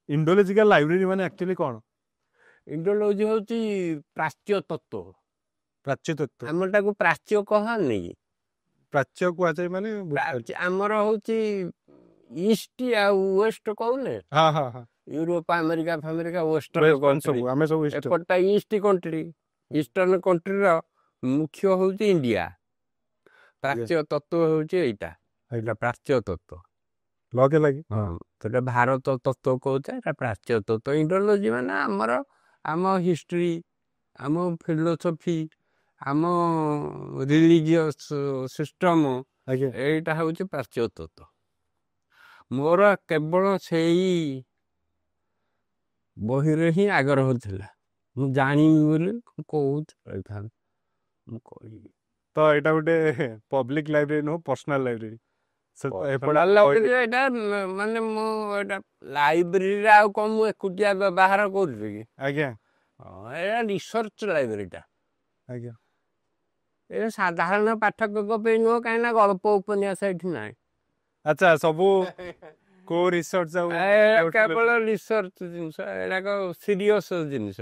Indological library माने actually कौन? Indology होची प्राच्य तत्व प्राच्य तत्व हमटा को प्राच्य कहनी प्राच्य को आचे माने आमर होची ईस्ट आ वेस्ट कहले हां हां हां यूरोप अमेरिका वेस्टर्न सब हमें सब ईस्ट एपटा ईस्ट कंट्री ईस्टर्न कंट्री रो मुख्य होची इंडिया प्राच्य तत्व होची एटा प्राच्य तत्व लगे लगी हाँ तो भारत तत्व कहते प्राच्य तत्व इंडोलॉजी माने आमर आम हिस्ट्री आम फिलोसफी आम रिलीजियस सिस्टम एटा होची प्राच्य तत्व मोर केवल सेई बहिरे ही आग्रह होथिला मु जानिबी बोली कहूत मु कहि तो एटा गोटे public library no personal library माने मो लाइब्रेरी आ कम एकुटिया बाहर करूँ कि आज्ञा एटा रिसर्च लाइब्रेरीटा आज्ञा ए साधारण पाठक पे नुह कहीं गल्प उपन्यास एठी ना अच्छा सबू को रिसर्च केवल रिसर्च जिनस एटा सीरियस जिनस